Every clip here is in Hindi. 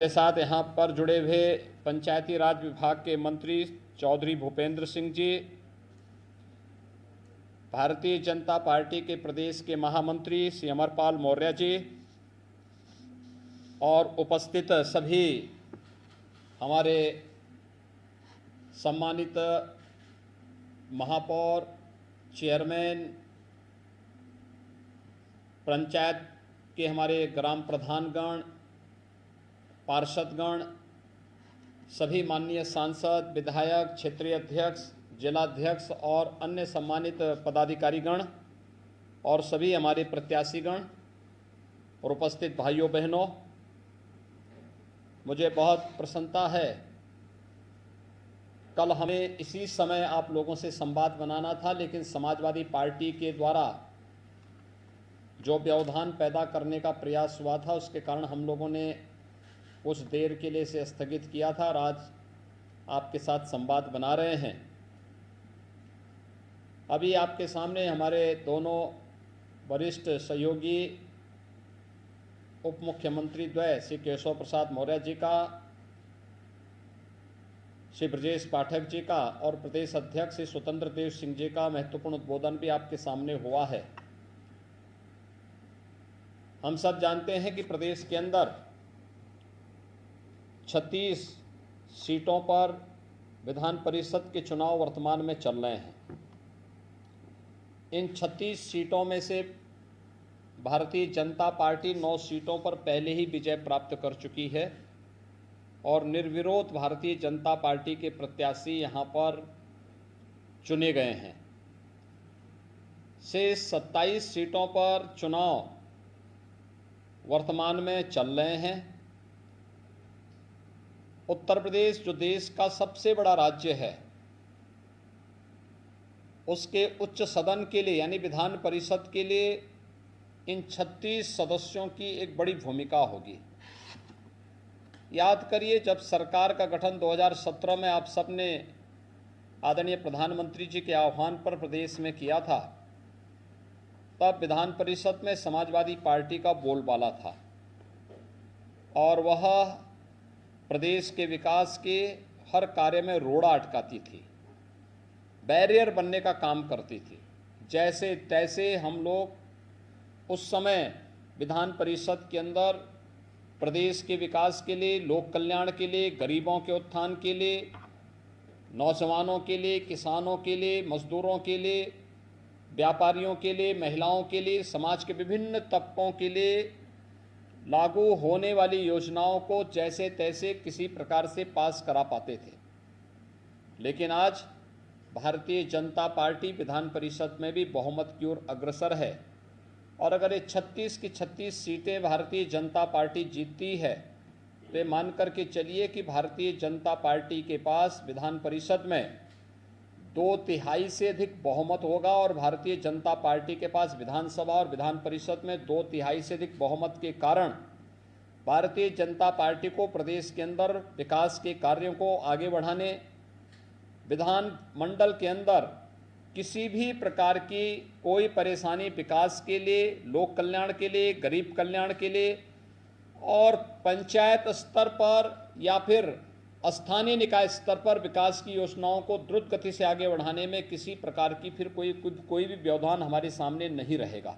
के साथ यहाँ पर जुड़े हुए पंचायती राज विभाग के मंत्री चौधरी भूपेंद्र सिंह जी, भारतीय जनता पार्टी के प्रदेश के महामंत्री श्री अमरपाल मौर्य जी और उपस्थित सभी हमारे सम्मानित महापौर, चेयरमैन, पंचायत के हमारे ग्राम प्रधानगण, पार्षदगण, सभी माननीय सांसद, विधायक, क्षेत्रीय अध्यक्ष, जिलाध्यक्ष और अन्य सम्मानित पदाधिकारीगण और सभी हमारे प्रत्याशीगण और उपस्थित भाइयों बहनों, मुझे बहुत प्रसन्नता है। कल हमें इसी समय आप लोगों से संवाद बनाना था, लेकिन समाजवादी पार्टी के द्वारा जो व्यवधान पैदा करने का प्रयास हुआ था, उसके कारण हम लोगों ने कुछ देर के लिए इसे स्थगित किया था और आज आपके साथ संवाद बना रहे हैं। अभी आपके सामने हमारे दोनों वरिष्ठ सहयोगी उप मुख्यमंत्री द्वय श्री केशव प्रसाद मौर्य जी का, श्री ब्रजेश पाठक जी का और प्रदेश अध्यक्ष श्री स्वतंत्र देव सिंह जी का महत्वपूर्ण उद्बोधन भी आपके सामने हुआ है। हम सब जानते हैं कि प्रदेश के अंदर 36 सीटों पर विधान परिषद के चुनाव वर्तमान में चल रहे हैं। इन 36 सीटों में से भारतीय जनता पार्टी 9 सीटों पर पहले ही विजय प्राप्त कर चुकी है और निर्विरोध भारतीय जनता पार्टी के प्रत्याशी यहाँ पर चुने गए हैं। शेष 27 सीटों पर चुनाव वर्तमान में चल रहे हैं। उत्तर प्रदेश जो देश का सबसे बड़ा राज्य है, उसके उच्च सदन के लिए यानी विधान परिषद के लिए इन 36 सदस्यों की एक बड़ी भूमिका होगी। याद करिए, जब सरकार का गठन 2017 में आप सबने आदरणीय प्रधानमंत्री जी के आह्वान पर प्रदेश में किया था, तब विधान परिषद में समाजवादी पार्टी का बोलबाला था और वह प्रदेश के विकास के हर कार्य में रोड़ा अटकाती थी, बैरियर बनने का काम करती थी। जैसे तैसे हम लोग उस समय विधान परिषद के अंदर प्रदेश के विकास के लिए, लोक कल्याण के लिए, गरीबों के उत्थान के लिए, नौजवानों के लिए, किसानों के लिए, मजदूरों के लिए, व्यापारियों के लिए, महिलाओं के लिए, समाज के विभिन्न तबकों के लिए लागू होने वाली योजनाओं को जैसे तैसे किसी प्रकार से पास करा पाते थे। लेकिन आज भारतीय जनता पार्टी विधान परिषद में भी बहुमत की ओर अग्रसर है और अगर ये 36 की 36 सीटें भारतीय जनता पार्टी जीतती है तो ये मान करके चलिए कि भारतीय जनता पार्टी के पास विधान परिषद में 2/3 से अधिक बहुमत होगा और भारतीय जनता पार्टी के पास विधानसभा और विधान परिषद में 2/3 से अधिक बहुमत के कारण भारतीय जनता पार्टी को प्रदेश के अंदर विकास के कार्यों को आगे बढ़ाने, विधान मंडल के अंदर किसी भी प्रकार की कोई परेशानी विकास के लिए, लोक कल्याण के लिए, गरीब कल्याण के लिए और पंचायत स्तर पर या फिर स्थानीय निकाय स्तर पर विकास की योजनाओं को द्रुत गति से आगे बढ़ाने में किसी प्रकार की फिर कोई भी व्यवधान हमारे सामने नहीं रहेगा।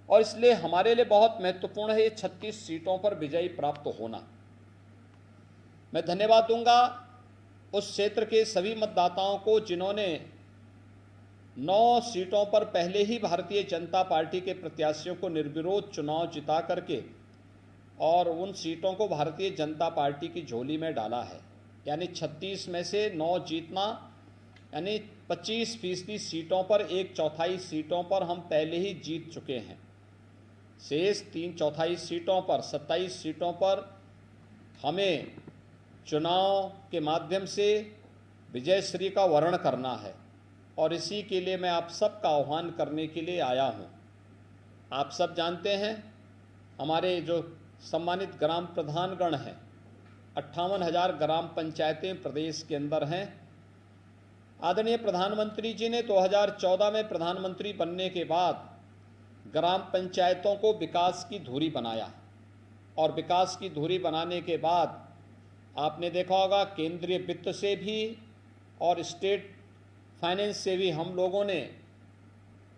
और इसलिए हमारे लिए बहुत महत्वपूर्ण है ये 36 सीटों पर विजय प्राप्त होना। मैं धन्यवाद दूंगा उस क्षेत्र के सभी मतदाताओं को जिन्होंने 9 सीटों पर पहले ही भारतीय जनता पार्टी के प्रत्याशियों को निर्विरोध चुनाव जिता करके और उन सीटों को भारतीय जनता पार्टी की झोली में डाला है। यानी 36 में से 9 जीतना, यानी 25% सीटों पर 1/4 सीटों पर हम पहले ही जीत चुके हैं। शेष 3/4 सीटों पर 27 सीटों पर हमें चुनाव के माध्यम से विजयश्री का वर्ण करना है और इसी के लिए मैं आप सबका आह्वान करने के लिए आया हूँ। आप सब जानते हैं हमारे जो सम्मानित ग्राम प्रधानगण हैं, 58,000 ग्राम पंचायतें प्रदेश के अंदर हैं। आदरणीय प्रधानमंत्री जी ने 2014 में प्रधानमंत्री बनने के बाद ग्राम पंचायतों को विकास की धुरी बनाया और विकास की धुरी बनाने के बाद आपने देखा होगा केंद्रीय वित्त से भी और स्टेट फाइनेंस से भी हम लोगों ने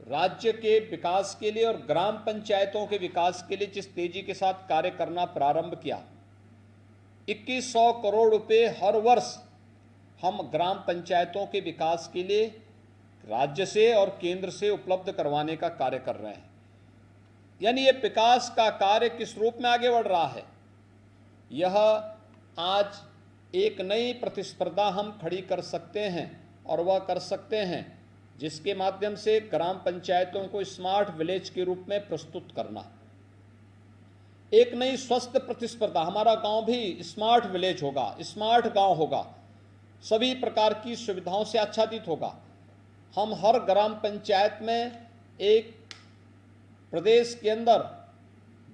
राज्य के विकास के लिए और ग्राम पंचायतों के विकास के लिए जिस तेजी के साथ कार्य करना प्रारंभ किया, 2100 करोड़ रुपए हर वर्ष हम ग्राम पंचायतों के विकास के लिए राज्य से और केंद्र से उपलब्ध करवाने का कार्य कर रहे हैं। यानी ये विकास का कार्य किस रूप में आगे बढ़ रहा है, यह आज एक नई प्रतिस्पर्धा हम खड़ी कर सकते हैं और वह कर सकते हैं जिसके माध्यम से ग्राम पंचायतों को स्मार्ट विलेज के रूप में प्रस्तुत करना, एक नई स्वस्थ प्रतिस्पर्धा। हमारा गांव भी स्मार्ट विलेज होगा, स्मार्ट गांव होगा, सभी प्रकार की सुविधाओं से आच्छादित होगा। हम हर ग्राम पंचायत में एक प्रदेश के अंदर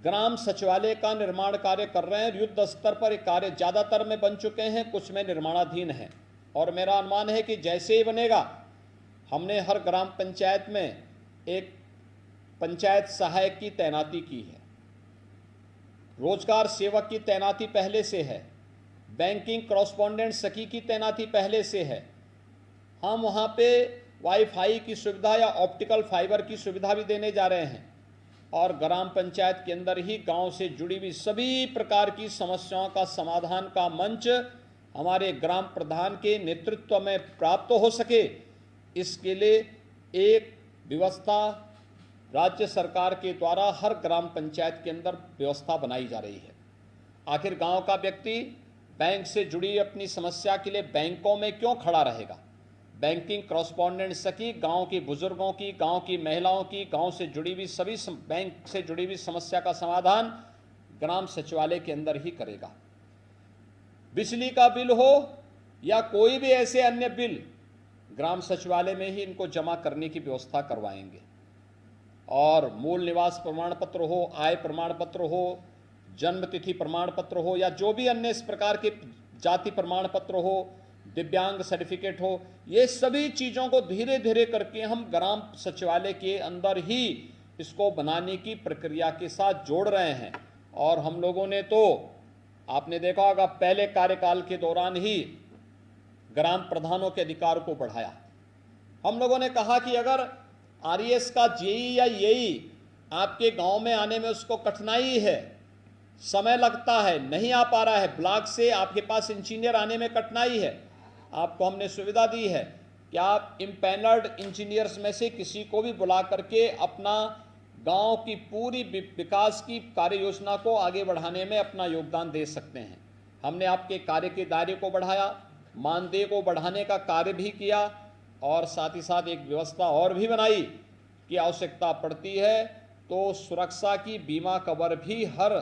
ग्राम सचिवालय का निर्माण कार्य कर रहे हैं। युद्ध स्तर पर एक कार्य ज़्यादातर में बन चुके हैं, कुछ में निर्माणाधीन हैं और मेरा अनुमान है कि जैसे ही बनेगा, हमने हर ग्राम पंचायत में एक पंचायत सहायक की तैनाती की है, रोजगार सेवक की तैनाती पहले से है, बैंकिंग कॉरेस्पॉन्डेंट सखी की तैनाती पहले से है। हम वहाँ पे वाईफाई की सुविधा या ऑप्टिकल फाइबर की सुविधा भी देने जा रहे हैं और ग्राम पंचायत के अंदर ही गांव से जुड़ी हुई सभी प्रकार की समस्याओं का समाधान का मंच हमारे ग्राम प्रधान के नेतृत्व में प्राप्त हो सके, इसके लिए एक व्यवस्था राज्य सरकार के द्वारा हर ग्राम पंचायत के अंदर व्यवस्था बनाई जा रही है। आखिर गांव का व्यक्ति बैंक से जुड़ी अपनी समस्या के लिए बैंकों में क्यों खड़ा रहेगा? बैंकिंग कॉरेस्पॉन्डेंट सखी गांव के बुजुर्गों की, गांव की महिलाओं की, गांव से जुड़ी हुई सभी बैंक से जुड़ी हुई समस्या का समाधान ग्राम सचिवालय के अंदर ही करेगा। बिजली का बिल हो या कोई भी ऐसे अन्य बिल, ग्राम सचिवालय में ही इनको जमा करने की व्यवस्था करवाएंगे। और मूल निवास प्रमाण पत्र हो, आय प्रमाण पत्र हो, जन्म तिथि प्रमाण पत्र हो या जो भी अन्य इस प्रकार के जाति प्रमाण पत्र हो, दिव्यांग सर्टिफिकेट हो, ये सभी चीज़ों को धीरे धीरे करके हम ग्राम सचिवालय के अंदर ही इसको बनाने की प्रक्रिया के साथ जोड़ रहे हैं। और हम लोगों ने तो आपने देखा होगा पहले कार्यकाल के दौरान ही ग्राम प्रधानों के अधिकार को बढ़ाया। हम लोगों ने कहा कि अगर आरईएस का जेई या येई आपके गांव में आने में उसको कठिनाई है, समय लगता है, नहीं आ पा रहा है, ब्लॉक से आपके पास इंजीनियर आने में कठिनाई है, आपको हमने सुविधा दी है कि आप इम्पैनल्ड इंजीनियर्स में से किसी को भी बुला करके अपना गांव की पूरी विकास की कार्य योजना को आगे बढ़ाने में अपना योगदान दे सकते हैं। हमने आपके कार्य के दायरे को बढ़ाया, मानदेय को बढ़ाने का कार्य भी किया और साथ ही साथ एक व्यवस्था और भी बनाई कि आवश्यकता पड़ती है तो सुरक्षा की बीमा कवर भी हर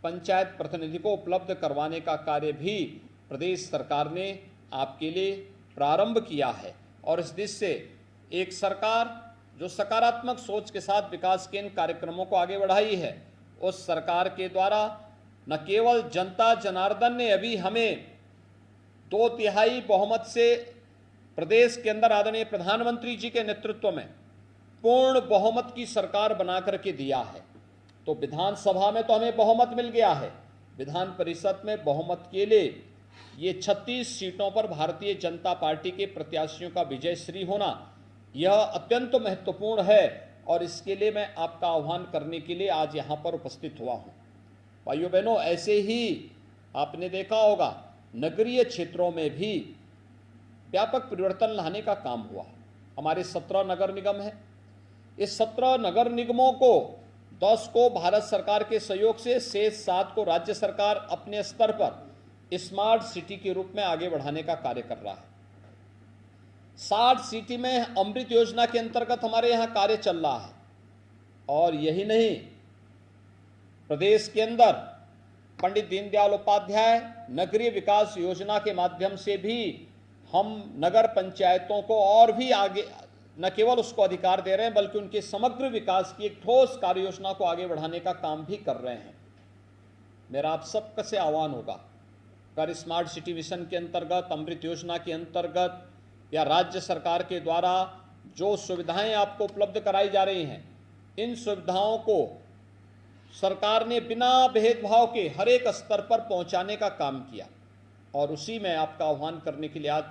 पंचायत प्रतिनिधि को उपलब्ध करवाने का कार्य भी प्रदेश सरकार ने आपके लिए प्रारंभ किया है। और इस दिशा से एक सरकार जो सकारात्मक सोच के साथ विकास के इन कार्यक्रमों को आगे बढ़ाई है, उस सरकार के द्वारा न केवल जनता जनार्दन ने अभी हमें 2/3 बहुमत से प्रदेश के अंदर आदरणीय प्रधानमंत्री जी के नेतृत्व में पूर्ण बहुमत की सरकार बना करके दिया है, तो विधानसभा में तो हमें बहुमत मिल गया है, विधान परिषद में बहुमत के लिए ये 36 सीटों पर भारतीय जनता पार्टी के प्रत्याशियों का विजयश्री होना यह अत्यंत महत्वपूर्ण है और इसके लिए मैं आपका आह्वान करने के लिए आज यहाँ पर उपस्थित हुआ हूँ। भाइयों बहनों, ऐसे ही आपने देखा होगा नगरीय क्षेत्रों में भी व्यापक परिवर्तन लाने का काम हुआ। हमारे 17 नगर निगम हैं, इस 17 नगर निगमों को 10 को भारत सरकार के सहयोग से, शेष 7 को राज्य सरकार अपने स्तर पर स्मार्ट सिटी के रूप में आगे बढ़ाने का कार्य कर रहा है। 60 सिटी में अमृत योजना के अंतर्गत हमारे यहाँ कार्य चल रहा है। और यही नहीं, प्रदेश के अंदर पंडित दीनदयाल उपाध्याय नगरीय विकास योजना के माध्यम से भी हम नगर पंचायतों को और भी आगे न केवल उसको अधिकार दे रहे हैं बल्कि उनके समग्र विकास की एक ठोस कार्य योजना को आगे बढ़ाने का काम भी कर रहे हैं। मेरा आप सबका से आह्वान होगा, अगर स्मार्ट सिटी मिशन के अंतर्गत, अमृत योजना के अंतर्गत या राज्य सरकार के द्वारा जो सुविधाएं आपको उपलब्ध कराई जा रही हैं, इन सुविधाओं को सरकार ने बिना भेदभाव के हर एक स्तर पर पहुंचाने का काम किया, और उसी में आपका आह्वान करने के लिए आज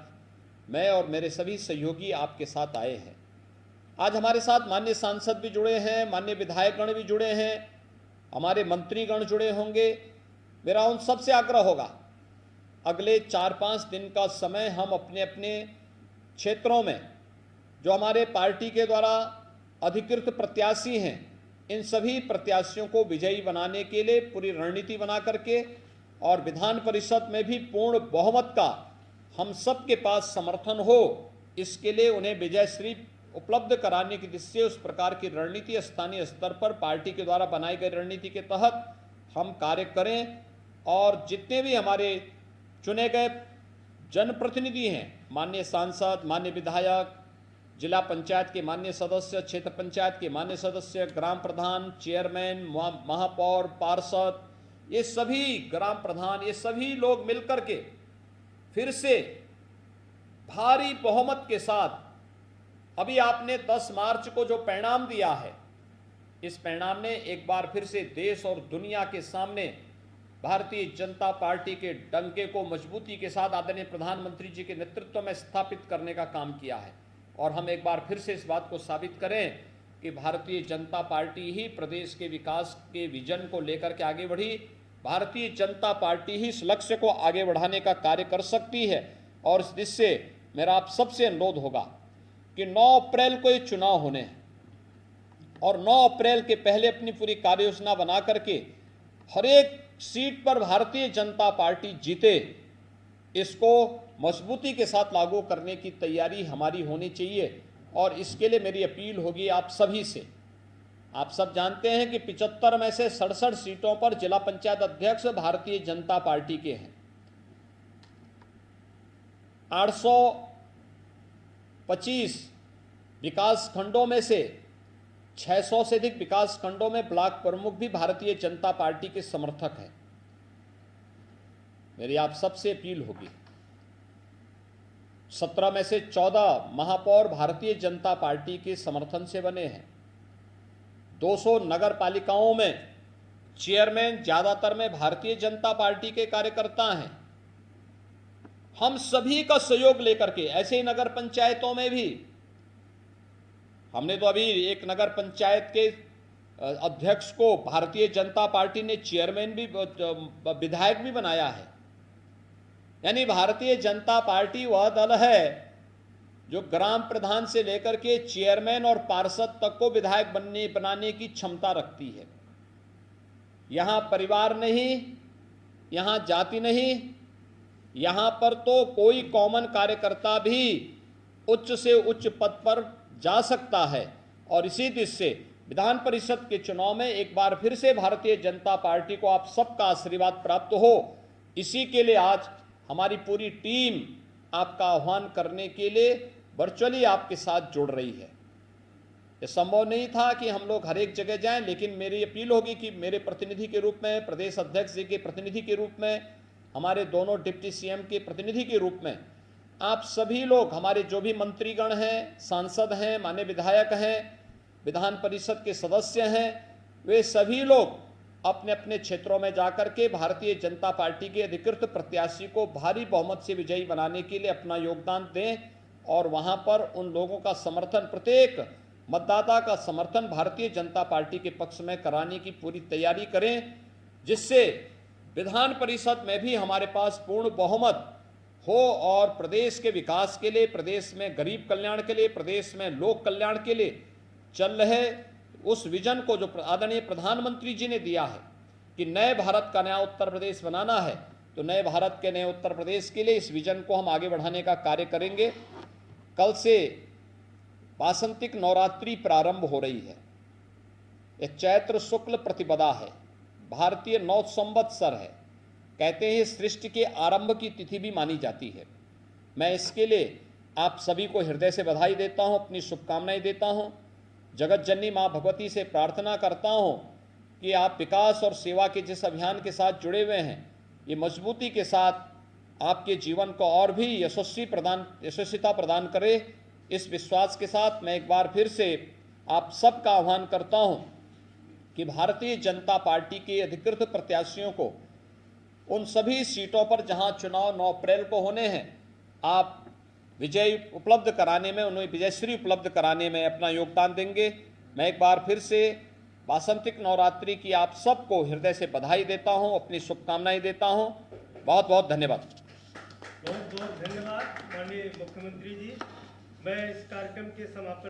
मैं और मेरे सभी सहयोगी आपके साथ आए हैं। आज हमारे साथ माननीय सांसद भी जुड़े हैं, माननीय विधायकगण भी जुड़े हैं, हमारे मंत्रीगण जुड़े होंगे। मेरा उन सबसे आग्रह होगा, अगले 4-5 दिन का समय हम अपने अपने क्षेत्रों में जो हमारे पार्टी के द्वारा अधिकृत प्रत्याशी हैं, इन सभी प्रत्याशियों को विजयी बनाने के लिए पूरी रणनीति बना करके और विधान परिषद में भी पूर्ण बहुमत का हम सब के पास समर्थन हो, इसके लिए उन्हें विजयश्री उपलब्ध कराने की दृष्टि से उस प्रकार की रणनीति स्थानीय स्तर पर पार्टी के द्वारा बनाई गई रणनीति के तहत हम कार्य करें। और जितने भी हमारे चुने गए जनप्रतिनिधि हैं, माननीय सांसद, माननीय विधायक, जिला पंचायत के माननीय सदस्य, क्षेत्र पंचायत के माननीय सदस्य, ग्राम प्रधान, चेयरमैन, महापौर, पार्षद, ये सभी ग्राम प्रधान, ये सभी लोग मिलकर के फिर से भारी बहुमत के साथ अभी आपने 10 मार्च को जो परिणाम दिया है, इस परिणाम ने एक बार फिर से देश और दुनिया के सामने भारतीय जनता पार्टी के डंके को मजबूती के साथ आदरणीय प्रधानमंत्री जी के नेतृत्व में स्थापित करने का काम किया है। और हम एक बार फिर से इस बात को साबित करें कि भारतीय जनता पार्टी ही प्रदेश के विकास के विजन को लेकर के आगे बढ़ी, भारतीय जनता पार्टी ही इस लक्ष्य को आगे बढ़ाने का कार्य कर सकती है। और इस दृष्टि से मेरा आप सबसे अनुरोध होगा कि 9 अप्रैल को ये चुनाव होने हैं, और 9 अप्रैल के पहले अपनी पूरी कार्य योजना बना करके हर एक सीट पर भारतीय जनता पार्टी जीते, इसको मजबूती के साथ लागू करने की तैयारी हमारी होनी चाहिए। और इसके लिए मेरी अपील होगी आप सभी से। आप सब जानते हैं कि 75 में से 67 सीटों पर जिला पंचायत अध्यक्ष भारतीय जनता पार्टी के हैं। 825 विकास खंडों में से 600 से अधिक विकास खंडों में ब्लॉक प्रमुख भी भारतीय जनता पार्टी के समर्थक हैं। मेरी आप सबसे अपील होगी, 17 में से 14 महापौर भारतीय जनता पार्टी के समर्थन से बने हैं। 200 नगर पालिकाओं में चेयरमैन ज्यादातर में भारतीय जनता पार्टी के कार्यकर्ता हैं। हम सभी का सहयोग लेकर के ऐसे ही नगर पंचायतों में भी, हमने तो अभी एक नगर पंचायत के अध्यक्ष को भारतीय जनता पार्टी ने चेयरमैन भी, विधायक भी बनाया है। यानी भारतीय जनता पार्टी वह दल है जो ग्राम प्रधान से लेकर के चेयरमैन और पार्षद तक को विधायक बनाने की क्षमता रखती है। यहां परिवार नहीं, यहां जाति नहीं, यहां पर तो कोई कॉमन कार्यकर्ता भी उच्च से उच्च पद पर जा सकता है। और इसी दृष्टि से विधान परिषद के चुनाव में एक बार फिर से भारतीय जनता पार्टी को आप सबका आशीर्वाद प्राप्त हो, इसी के लिए आज हमारी पूरी टीम आपका आह्वान करने के लिए वर्चुअली आपके साथ जुड़ रही है। यह संभव नहीं था कि हम लोग हर एक जगह जाएं, लेकिन मेरी अपील होगी कि मेरे प्रतिनिधि के रूप में, प्रदेश अध्यक्ष जी के प्रतिनिधि के रूप में, हमारे दोनों डिप्टी सीएम के प्रतिनिधि के रूप में आप सभी लोग, हमारे जो भी मंत्रीगण हैं, सांसद हैं, माननीय विधायक हैं, विधान परिषद के सदस्य हैं, वे सभी लोग अपने अपने क्षेत्रों में जाकर के भारतीय जनता पार्टी के अधिकृत प्रत्याशी को भारी बहुमत से विजयी बनाने के लिए अपना योगदान दें। और वहां पर उन लोगों का समर्थन, प्रत्येक मतदाता का समर्थन भारतीय जनता पार्टी के पक्ष में कराने की पूरी तैयारी करें, जिससे विधान परिषद में भी हमारे पास पूर्ण बहुमत हो और प्रदेश के विकास के लिए, प्रदेश में गरीब कल्याण के लिए, प्रदेश में लोक कल्याण के लिए चल रहे उस विजन को जो आदरणीय प्रधानमंत्री जी ने दिया है कि नए भारत का नया उत्तर प्रदेश बनाना है, तो नए भारत के नए उत्तर प्रदेश के लिए इस विजन को हम आगे बढ़ाने का कार्य करेंगे। कल से वासंतिक नवरात्रि प्रारंभ हो रही है। यह चैत्र शुक्ल प्रतिपदा है, भारतीय नौ संवत्सर है। कहते हैं सृष्टि के आरंभ की तिथि भी मानी जाती है। मैं इसके लिए आप सभी को हृदय से बधाई देता हूं, अपनी शुभकामनाएं देता हूं। जगत जननी माँ भगवती से प्रार्थना करता हूं कि आप विकास और सेवा के जिस अभियान के साथ जुड़े हुए हैं, ये मजबूती के साथ आपके जीवन को और भी यशस्विता प्रदान करे। इस विश्वास के साथ मैं एक बार फिर से आप सबका आह्वान करता हूं कि भारतीय जनता पार्टी के अधिकृत प्रत्याशियों को उन सभी सीटों पर जहां चुनाव 9 अप्रैल को होने हैं, आप विजय उपलब्ध कराने में, उन्हें विजयश्री उपलब्ध कराने में अपना योगदान देंगे। मैं एक बार फिर से वासंतिक नवरात्रि की आप सबको हृदय से बधाई देता हूं, अपनी शुभकामनाएं देता हूं। बहुत बहुत धन्यवाद। बहुत बहुत धन्यवाद माननीय मुख्यमंत्री जी। मैं इस कार्यक्रम के समापन